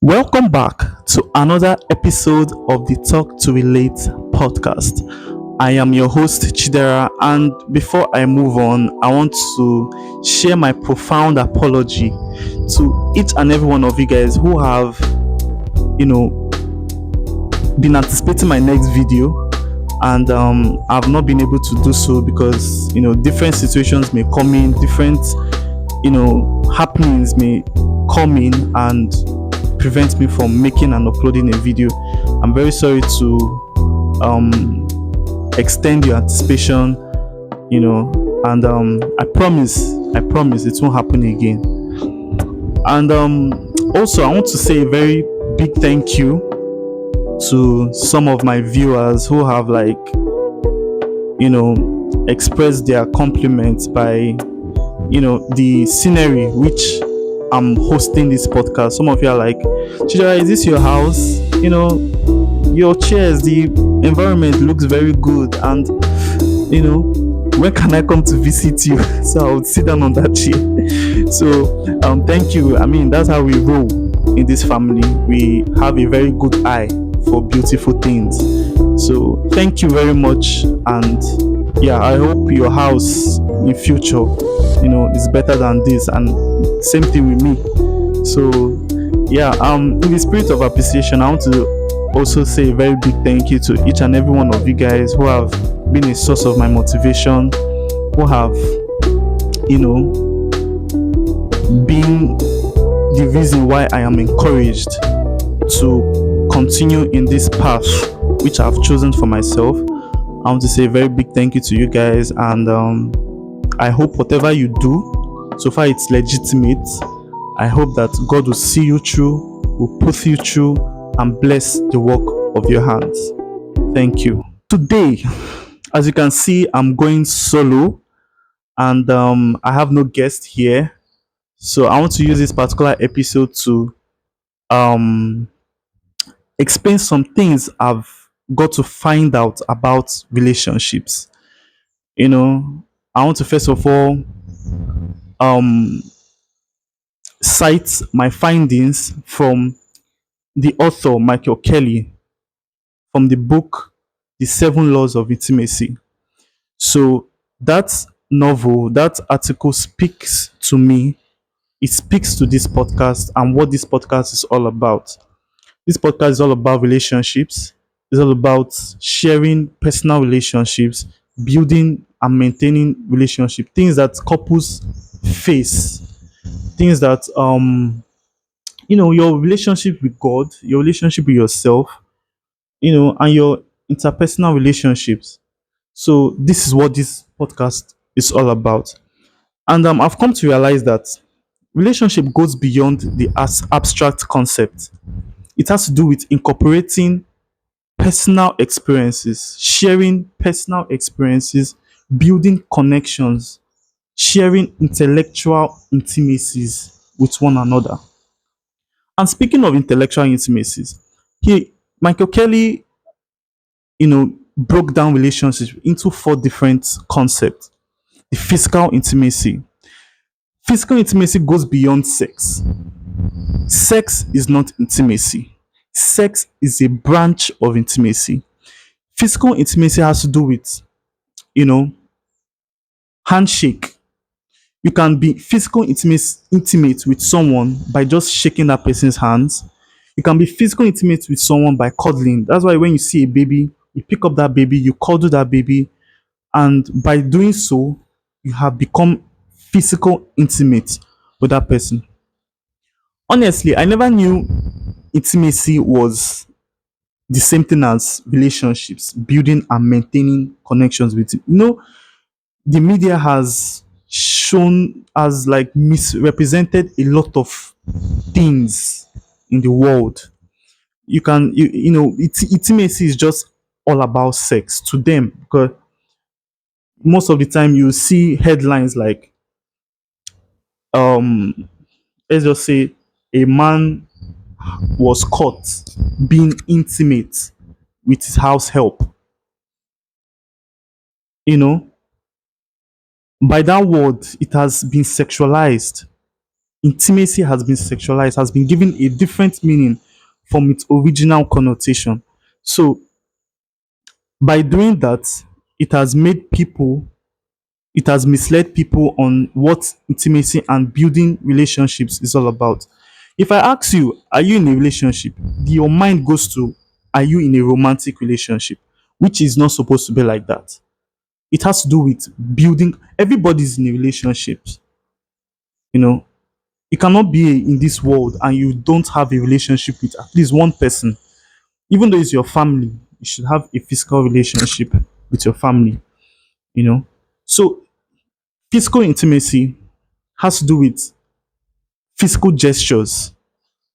Welcome back to another episode of the Talk to Relate podcast. I am your host Chidera, and before I move on, I want to share my profound apology to each and every one of you guys who have, you know, been anticipating my next video, and I've not been able to do so because different situations may come in, different happenings may come in and prevent me from making and uploading a video. I'm very sorry to extend your anticipation, and I promise it won't happen again. And also, I want to say a very big thank you to some of my viewers who have expressed their compliments by the scenery which I'm hosting this podcast. Some of you are like, Chidera, is this your house? Your chairs, the environment looks very good, and when can I come to visit you? So I would sit down on that chair. So thank you. I mean, that's how we roll in this family. We have a very good eye for beautiful things. So thank you very much, and yeah, I hope your house in future is better than this, and same thing with me. So yeah, in the spirit of appreciation, I want to also say a very big thank you to each and every one of you guys who have been a source of my motivation, who have been the reason why I am encouraged to continue in this path which I've chosen for myself. I want to say a very big thank you to you guys, and I hope whatever you do, so far it's legitimate. I hope that God will see you through, will put you through, and bless the work of your hands. Thank you. Today, as you can see, I'm going solo, and I have no guest here. So I want to use this particular episode to um, explain some things I've got to find out about relationships. I want to first of all um, cite my findings from the author Michael Kelly from the book The Seven Laws of Intimacy. So that novel, that article speaks to me. It speaks to this podcast and what this podcast is all about. This podcast is all about relationships. It's all about sharing personal relationships, building and maintaining relationship, things that couples face, things that your relationship with God, your relationship with yourself, and your interpersonal relationships. So this is what this podcast is all about. And I've come to realize that relationship goes beyond the abstract concept. It has to do with incorporating personal experiences, sharing personal experiences, building connections, sharing intellectual intimacies with one another. And speaking of intellectual intimacies, he Michael Kelly, broke down relationships into four different concepts. The physical intimacy. Physical intimacy goes beyond sex. Sex is not intimacy. Sex is a branch of intimacy. Physical intimacy has to do with, you know, handshake. You can be intimate with someone by just shaking that person's hands. You can be physical intimate with someone by cuddling. That's why when you see a baby, you pick up that baby, you cuddle that baby, and by doing so, you have become physical intimate with that person. Honestly, I never knew intimacy was the same thing as relationships, building and maintaining connections with it. The media has shown as like misrepresented a lot of things in the world. Intimacy is just all about sex to them, because most of the time you see headlines like um let's just say a man was caught being intimate with his house help. you know by that word, it has been sexualized. intimacy has been sexualized, has been given a different meaning from its original connotation. So by doing that, it has made people, it has misled people on what intimacy and building relationships is all about. If I ask you, are you in a relationship? Your mind goes to, are you in a romantic relationship? Which is not supposed to be like that. It has to do with building. Everybody's in a relationship. You know, you cannot be in this world and you don't have a relationship with at least one person. Even though it's your family, you should have a physical relationship with your family. You know, so physical intimacy has to do with physical gestures.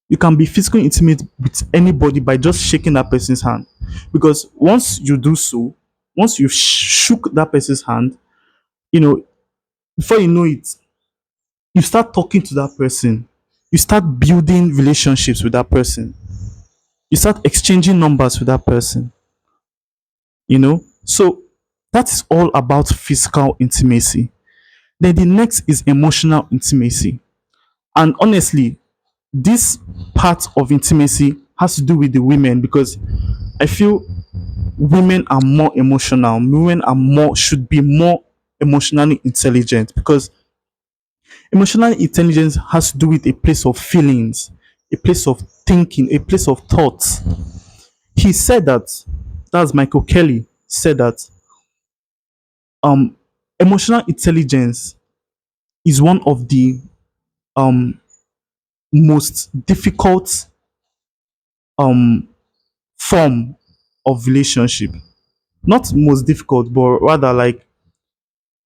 You can be physically intimate with anybody by just shaking that person's hand. Because once you do so, once you've shook that person's hand, you know, before you know it, you start talking to that person. You start building relationships with that person. You start exchanging numbers with that person, you know? So that is all about physical intimacy. Then the next is emotional intimacy. And honestly, this part of intimacy has to do with the women because I feel women are more emotional. Women are more should be more emotionally intelligent because emotional intelligence has to do with a place of feelings, a place of thinking, a place of thoughts. He said that that's Michael Kelly said that um emotional intelligence is one of the um most difficult um form of relationship. Not most difficult, but rather like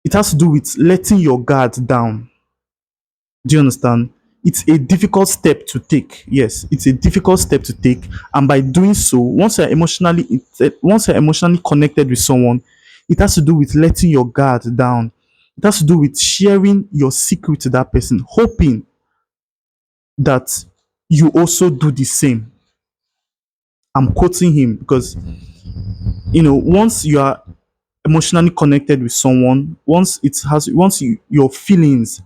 it has to do with letting your guard down. Do you understand? It's a difficult step to take. Yes, it's a difficult step to take, and by doing so, once you're emotionally connected with someone, it has to do with letting your guard down. It has to do with sharing your secret to that person, hoping that you also do the same. I'm quoting him because once you are emotionally connected with someone, your feelings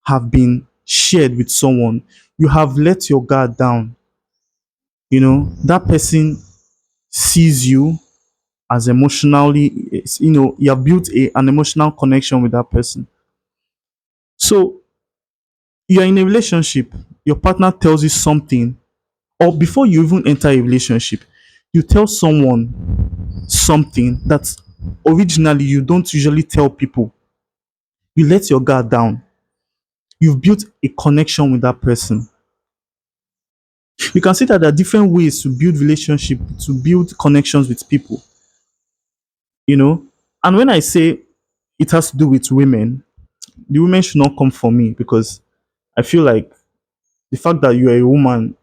have been shared with someone, you have let your guard down. That person sees you as emotionally, you have built an emotional connection with that person. So you're in a relationship, your partner tells you something, or before you even enter a relationship, you tell someone something that originally you don't usually tell people. You let your guard down. You've built a connection with that person. You can see that there are different ways to build relationship, to build connections with people, you know. And when I say it has to do with women, the women should not come for me because I feel like the fact that you are a woman,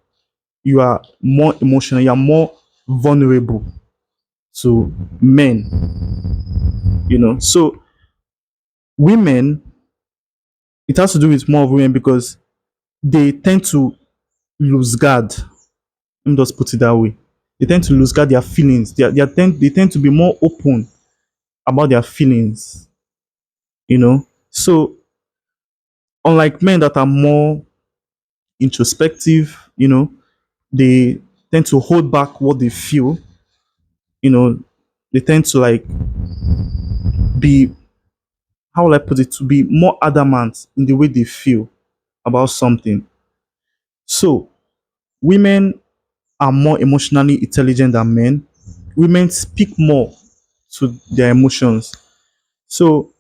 you are more emotional, you are more vulnerable to men. So women, it has to do with more of women because they tend to lose guard. Let me just put it that way. They tend to lose guard their feelings. They tend to be more open about their feelings. So unlike men that are more introspective, they tend to hold back what they feel. You know, they tend to like be, how will I put it, to be more adamant in the way they feel about something. So women are more emotionally intelligent than men. Women speak more to their emotions. So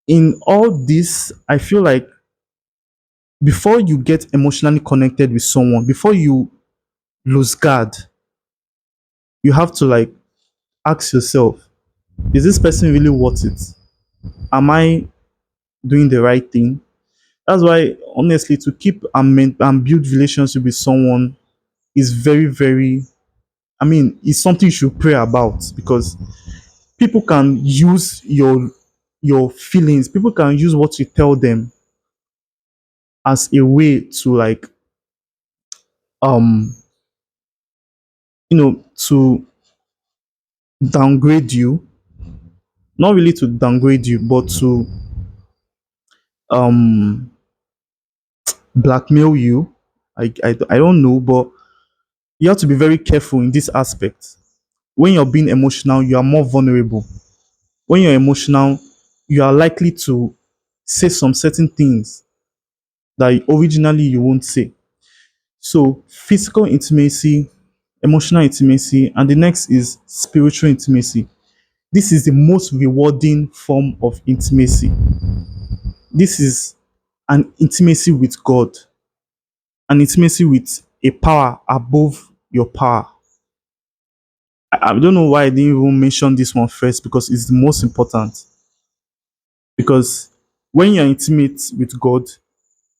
in all this, I feel like before you get emotionally connected with someone, before you lose guard, you have to like ask yourself, is this person really worth it? Am I doing the right thing? That's why honestly to keep and build relationship with someone is very, very, it's something you should pray about because people can use your feelings, people can use what you tell them as a way to like um to downgrade you, not really to downgrade you, but to um blackmail you. I don't know, but you have to be very careful in this aspect. When you're being emotional, you are more vulnerable. When you're emotional, you are likely to say some certain things that originally you won't say. So, physical intimacy, emotional intimacy, and the next is spiritual intimacy. This is the most rewarding form of intimacy. This is an intimacy with God, an intimacy with a power above your power. I don't know why I didn't even mention this one first because it's the most important. Because when you're intimate with God,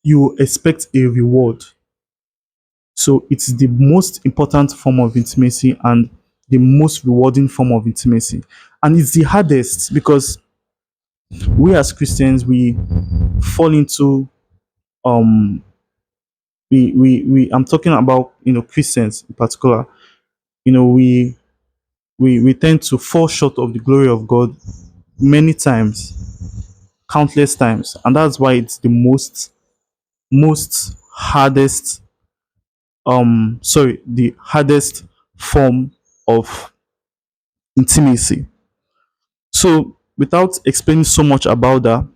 you expect a reward. So it's the most important form of intimacy and the most rewarding form of intimacy. And it's the hardest because we as Christians we fall into um we I'm talking about Christians in particular, you know, we tend to fall short of the glory of God many times, countless times, and that's why it's the most hardest the hardest form of intimacy. So without explaining so much about that,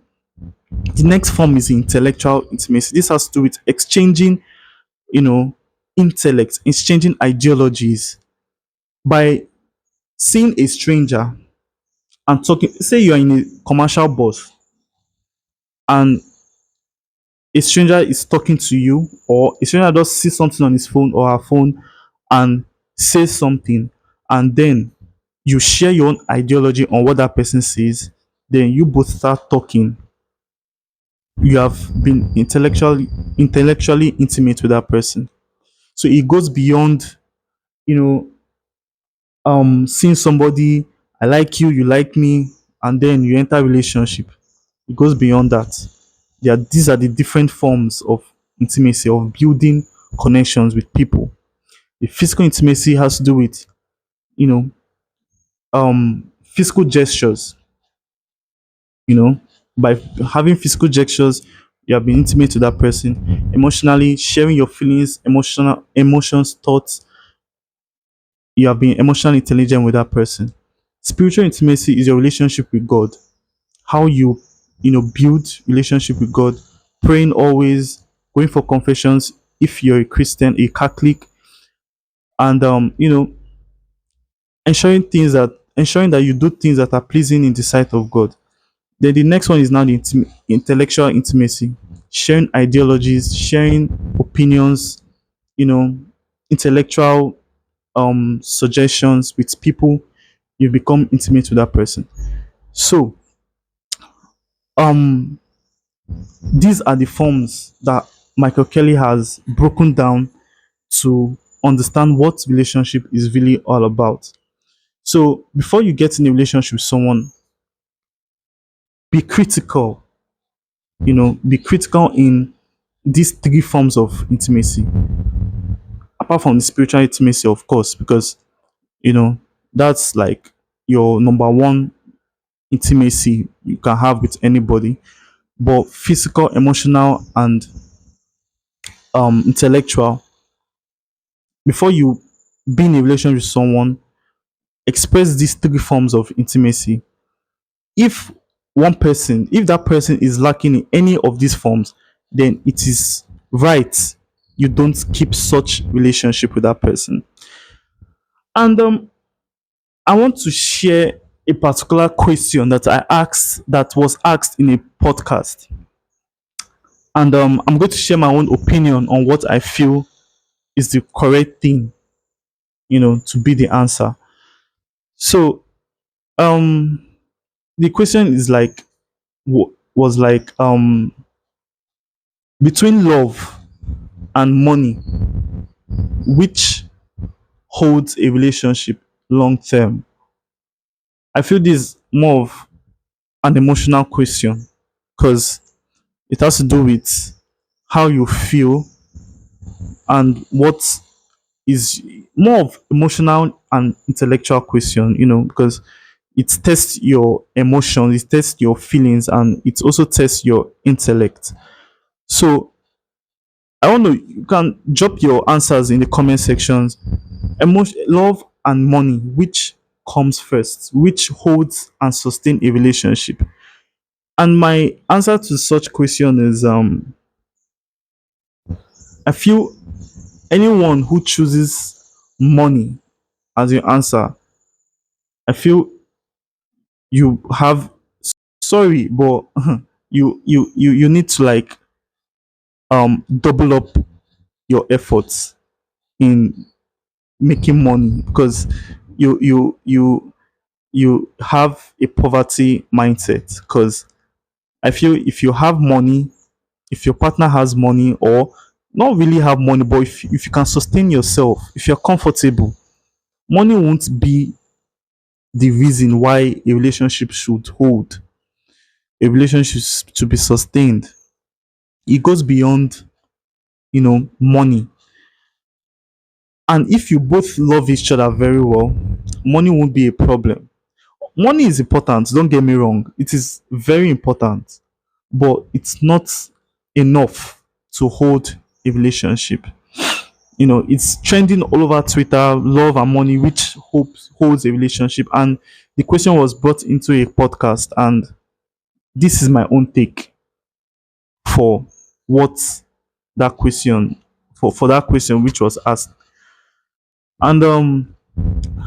the next form is intellectual intimacy. This has to do with exchanging, you know, intellect, exchanging ideologies by seeing a stranger and talking. Say you are in a commercial bus and a stranger is talking to you, or a stranger just sees something on his phone or her phone and says something, and then you share your own ideology on what that person says, then you both start talking. You have been intellectually intimate with that person. So it goes beyond, you know, seeing somebody, I like you, you like me, and then you enter relationship. It goes beyond that. These are the different forms of intimacy, of building connections with people. The physical intimacy has to do with, you know, physical gestures, you know, by having physical gestures, you have been intimate to that person. Emotionally, sharing your feelings, emotions, thoughts, you have been emotionally intelligent with that person. Spiritual intimacy is your relationship with God. How you build relationship with God, praying always, going for confessions if you're a Christian, a Catholic, and ensuring that you do things that are pleasing in the sight of God. Then the next one is now the intellectual intimacy, sharing ideologies, sharing opinions, you know, intellectual suggestions with people. You become intimate with that person. So um these are the forms that Michael Kelly has broken down to understand what relationship is really all about. So before you get in a relationship with someone, be critical, be critical in these three forms of intimacy, apart from the spiritual intimacy, of course, because you know that's like your number one intimacy you can have with anybody. But physical, emotional, and intellectual, before you be in a relationship with someone, express these three forms of intimacy. If if that person is lacking in any of these forms, then it is right you don't keep such relationship with that person. And I want to share a particular question that was asked in a podcast, and I'm going to share my own opinion on what I feel is the correct thing, to be the answer. So um the question is like was like between love and money, which holds a relationship long term? I feel this is more of an emotional question because it has to do with how you feel and what is more of emotional and intellectual question, because it tests your emotions, it tests your feelings, and it also tests your intellect. So I don't know, you can drop your answers in the comment sections. Love and money, which comes first? Which holds and sustain a relationship? And my answer to such question is I feel anyone who chooses money as your answer, I feel you have sorry, but you need to like double up your efforts in making money because you you have a poverty mindset. Because I feel if you have money, if your partner has money, or not really have money, but if you can sustain yourself, if you're comfortable, money won't be the reason why a relationship should hold, a relationship to be sustained. It goes beyond, money. And if you both love each other very well, money won't be a problem. Money is important, don't get me wrong. It is very important, but it's not enough to hold a relationship. It's trending all over Twitter, love and money, which holds a relationship. And the question was brought into a podcast, and this is my own take for what that question for that question which was asked. And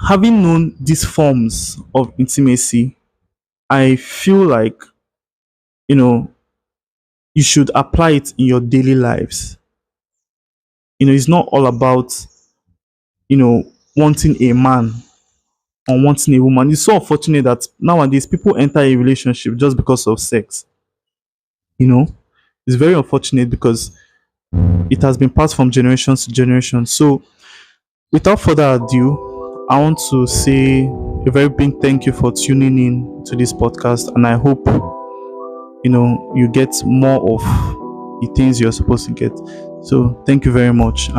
having known these forms of intimacy, I feel like you know you should apply it in your daily lives. It's not all about you know wanting a man or wanting a woman. It's so unfortunate that nowadays people enter a relationship just because of sex. You know, it's very unfortunate because it has been passed from generation to generation. So, without further ado, I want to say a very big thank you for tuning in to this podcast, and I hope you get more of the things you're supposed to get. So, thank you very much.